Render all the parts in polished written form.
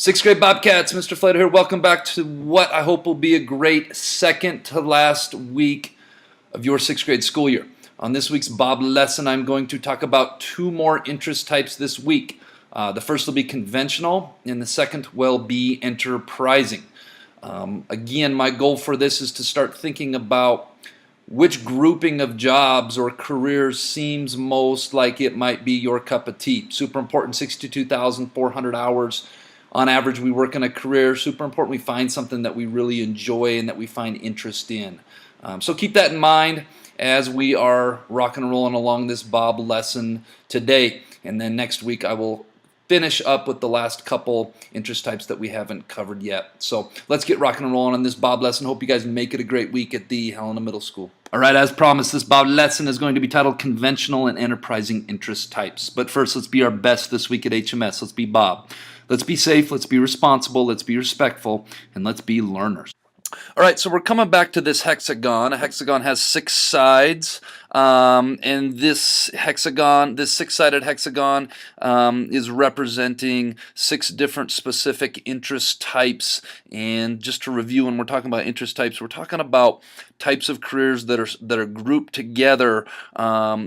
Sixth grade Bobcats, Mr. Flater here. Welcome back to what I hope will be a great second to last week of your sixth grade school year. On this week's B.O.B lesson, I'm going to talk about two more interest types this week. The first will be conventional, and the second will be enterprising. Again, my goal for this is to start thinking about which grouping of jobs or careers seems most like it might be your cup of tea. Super important, 62,400 hours. On average, we work in a career. Super important we find something that we really enjoy and that we find interest in. So keep that in mind as we are rocking and rolling along this B.O.B lesson today. And then next week I will finish up with the last couple interest types that we haven't covered yet. So let's get rocking and rolling on this B.O.B lesson. Hope you guys make it a great week at the Helena Middle School. All right, as promised, this B.O.B lesson is going to be titled Conventional and Enterprising Interest Types. But first, let's be our best this week at HMS. Let's be B.O.B. Let's be safe, let's be responsible, let's be respectful, and let's be learners. All right, so we're coming back to this hexagon. A hexagon has 6 sides, and this hexagon, this 6-sided hexagon, is representing 6 different specific interest types. And just to review, when we're talking about interest types, we're talking about types of careers that are grouped together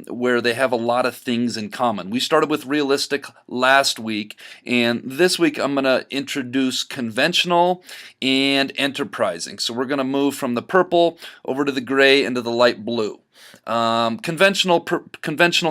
where they have a lot of things in common. We started with realistic last week, and this week I'm going to introduce conventional and enterprising. So we're going to move from the purple over to the gray into the light blue. Conventional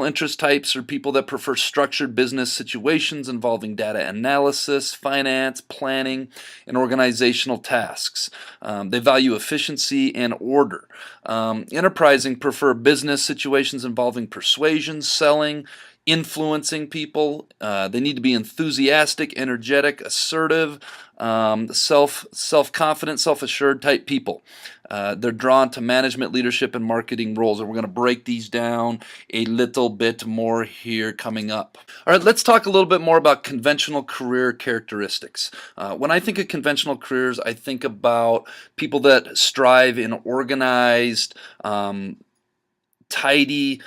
interest types are people that prefer structured business situations involving data analysis, finance, planning, and organizational tasks. They value efficiency and order. Enterprising prefer business situations involving persuasion, selling, influencing people. They need to be enthusiastic, energetic, assertive, self-confident, self-assured type people. They're drawn to management, leadership, and marketing roles, and we're going to break these down a little bit more here coming up. All right, let's talk a little bit more about conventional career characteristics. When I think of conventional careers, I think about people that strive in organized, tidy,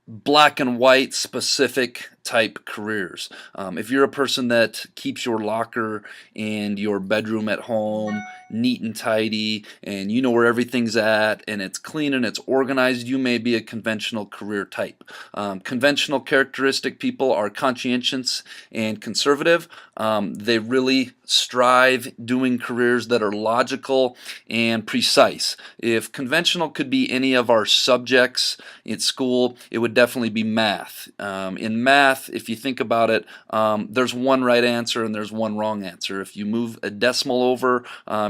black and white specific type careers. If you're a person that keeps your locker and your bedroom at home neat and tidy, and you know where everything's at, and it's clean and it's organized, you may be a conventional career type. Conventional characteristic people are conscientious and conservative. They really strive doing careers that are logical and precise. If conventional could be any of our subjects in school, it would definitely be math. In math, if you think about it, there's one right answer and there's one wrong answer. If you move a decimal over,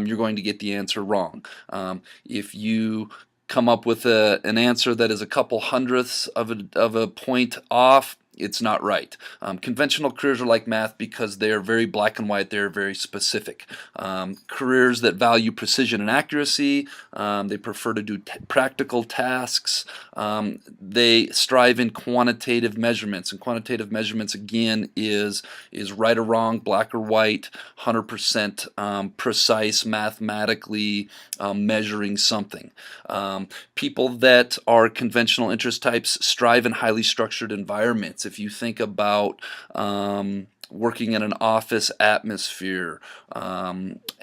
you're going to get the answer wrong. If you come up with an answer that is a couple hundredths of a point off, it's not right. Conventional careers are like math because they are very black and white. They're very specific. Careers that value precision and accuracy. They prefer to do practical tasks. They strive in quantitative measurements. And quantitative measurements, again, is right or wrong, black or white, 100% precise, mathematically measuring something. People that are conventional interest types strive in highly structured environments. If you think about working in an office atmosphere,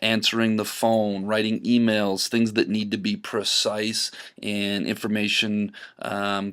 answering the phone, writing emails, things that need to be precise and information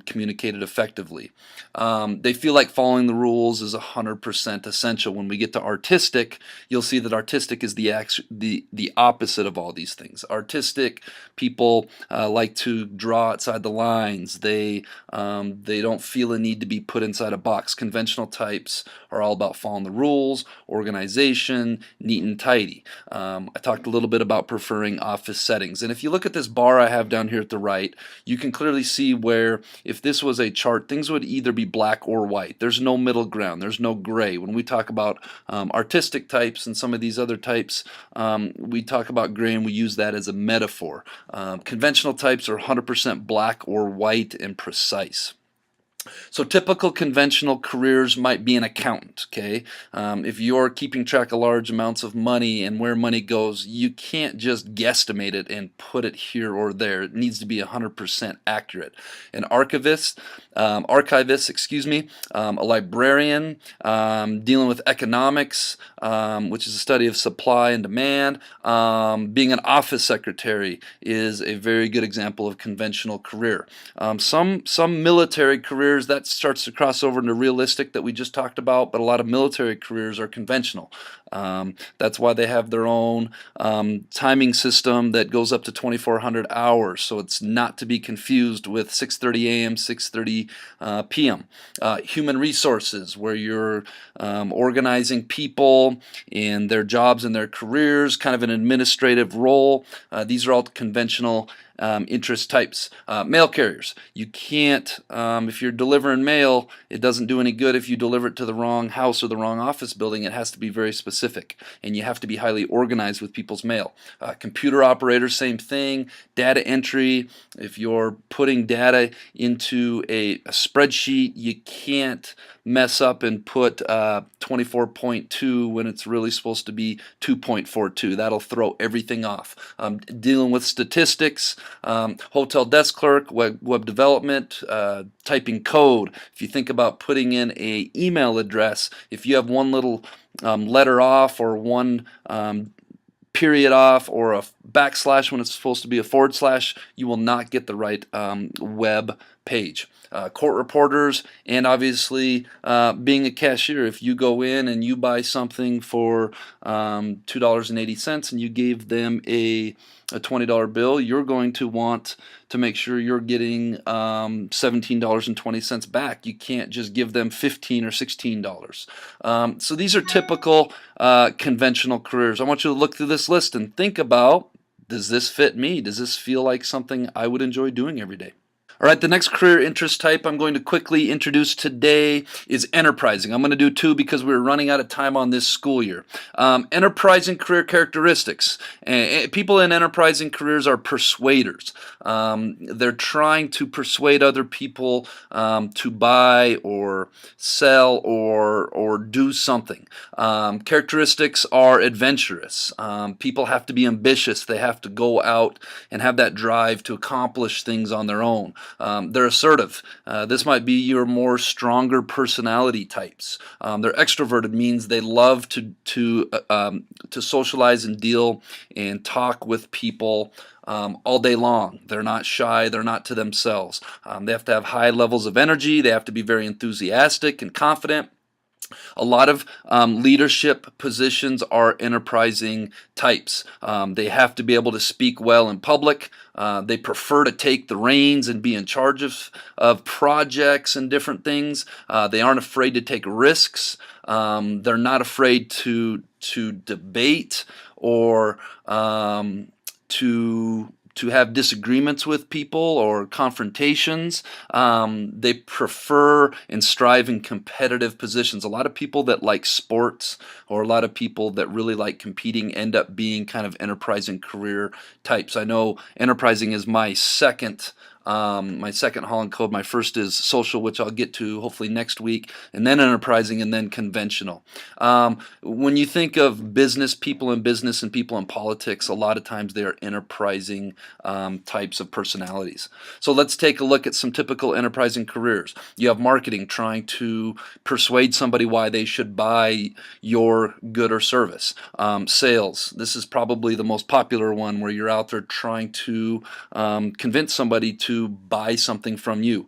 communicated effectively. They feel like following the rules is 100% essential. When we get to artistic, you'll see that artistic is the opposite of all these things. Artistic people like to draw outside the lines. They don't feel a need to be put inside a box. Conventional types are all about following the rules, organization, neat and tidy. I talked a little bit about preferring office settings. And if you look at this bar I have down here at the right, you can clearly see where if this was a chart, things would either be black or white. There's no middle ground. There's no gray. When we talk about artistic types and some of these other types, we talk about gray and we use that as a metaphor. Conventional types are 100% black or white and precise. So typical conventional careers might be an accountant, okay? If you're keeping track of large amounts of money and where money goes, you can't just guesstimate it and put it here or there. It needs to be 100% accurate. An archivist, excuse me, a librarian, dealing with economics, which is a study of supply and demand. Being an office secretary is a very good example of conventional career. Some military careers that starts to cross over into realistic that we just talked about, but a lot of military careers are conventional. That's why they have their own timing system that goes up to 2,400 hours, so it's not to be confused with 6:30 a.m., 6:30 p.m. Human resources, where you're organizing people in their jobs and their careers, kind of an administrative role. These are all conventional interest types. Mail carriers. You can't, if you're delivering mail, it doesn't do any good if you deliver it to the wrong house or the wrong office building. It has to be very specific, and you have to be highly organized with people's mail. Computer operators, same thing. Data entry. If you're putting data into a spreadsheet, you can't mess up and put 24.2 when it's really supposed to be 2.42. That'll throw everything off. Dealing with statistics, hotel desk clerk, web development, typing code. If you think about putting in a email address, if you have one little letter off or one period off or a backslash when it's supposed to be a forward slash, you will not get the right web page. Court reporters, and obviously being a cashier. If you go in and you buy something for $2.80 and you gave them a $20 bill, you're going to want to make sure you're getting $17.20 back. You can't just give them $15 or $16. So these are typical conventional careers. I want you to look through this list and think about, does this fit me? Does this feel like something I would enjoy doing every day? All right, the next career interest type I'm going to quickly introduce today is enterprising. I'm going to do two because we're running out of time on this school year. Enterprising career characteristics. People in enterprising careers are persuaders. They're trying to persuade other people to buy or sell or do something. Characteristics are adventurous. People have to be ambitious. They have to go out and have that drive to accomplish things on their own. They're assertive. This might be your more stronger personality types. They're extroverted, means they love to socialize and deal and talk with people all day long. They're not shy. They're not to themselves. They have to have high levels of energy. They have to be very enthusiastic and confident. A lot of leadership positions are enterprising types. They have to be able to speak well in public. They prefer to take the reins and be in charge of projects and different things. They aren't afraid to take risks. They're not afraid to debate or to have disagreements with people or confrontations. They prefer and strive in competitive positions. A lot of people that like sports or a lot of people that really like competing end up being kind of enterprising career types. I know enterprising is my second Holland Code. My first is social, which I'll get to hopefully next week, and then enterprising, and then conventional. When you think of business, people in business and people in politics, a lot of times they are enterprising types of personalities. So let's take a look at some typical enterprising careers. You have marketing, trying to persuade somebody why they should buy your good or service. Sales, this is probably the most popular one, where you're out there trying to convince somebody to buy something from you.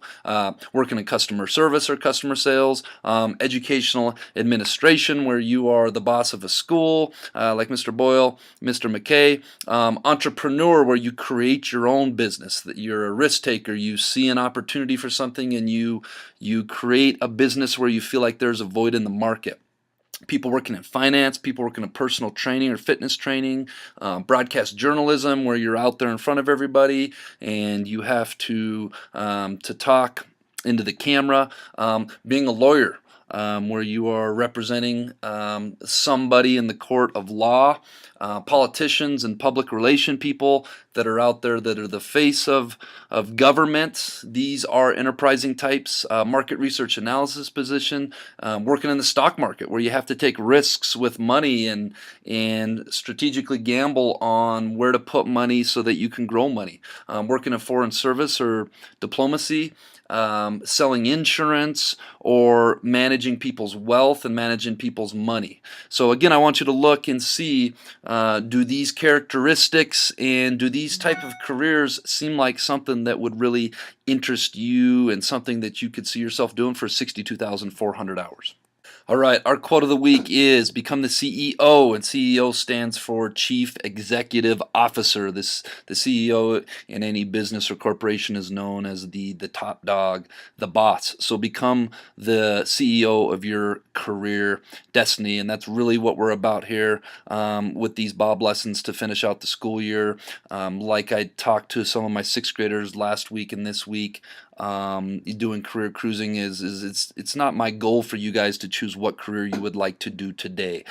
Working in customer service or customer sales. Educational administration, where you are the boss of a school, like Mr. Boyle, Mr. McKay. Entrepreneur, where you create your own business, that you're a risk taker. You see an opportunity for something and you create a business where you feel like there's a void in the market. People working in finance, people working in personal training or fitness training, broadcast journalism, where you're out there in front of everybody and you have to talk into the camera. Being a lawyer, where you are representing somebody in the court of law, politicians and public relation people that are out there that are the face of government. These are enterprising types. Market research analysis position, working in the stock market where you have to take risks with money and strategically gamble on where to put money so that you can grow money. Working in foreign service or diplomacy, selling insurance, or managing people's wealth and managing people's money. So again, I want you to look and see, do these characteristics and do these type of careers seem like something that would really interest you and something that you could see yourself doing for 62,400 hours? All right, our quote of the week is become the CEO, and CEO stands for Chief Executive Officer. The CEO in any business or corporation is known as the top dog, the boss. So become the CEO of your career destiny, and that's really what we're about here with these Bob lessons to finish out the school year. Like I talked to some of my sixth graders last week and this week, doing career cruising is it's not my goal for you guys to choose what career you would like to do today.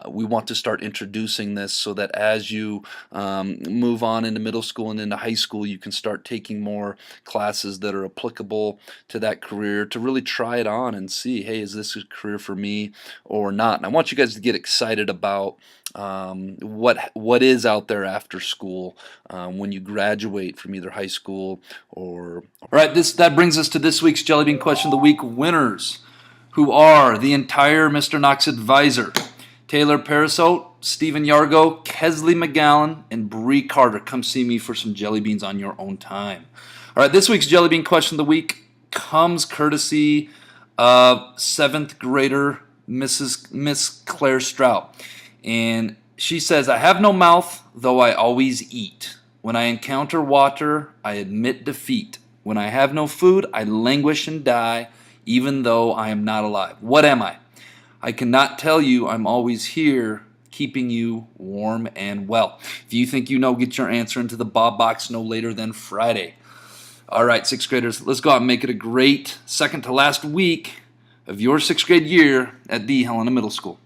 We want to start introducing this so that as you move on into middle school and into high school, you can start taking more classes that are applicable to that career to really try it on and see, hey, is this a career for me or not? And I want you guys to get excited about what is out there after school when you graduate from either high school or... All right, that brings us to this week's Jellybean Question of the Week winners, who are the entire Mr. Knox Advisor, Taylor Parasote, Stephen Yargo, Kesley McGowan, and Bree Carter. Come see me for some jelly beans on your own time. All right, this week's Jellybean Question of the Week comes courtesy of 7th grader Miss Claire Strout. And she says, I have no mouth, though I always eat. When I encounter water, I admit defeat. When I have no food, I languish and die, even though I am not alive. What am I? I cannot tell you I'm always here, keeping you warm and well. If you think you know, get your answer into the Bob box no later than Friday. All right, 6th graders, let's go out and make it a great second to last week of your 6th grade year at the Helena Middle School.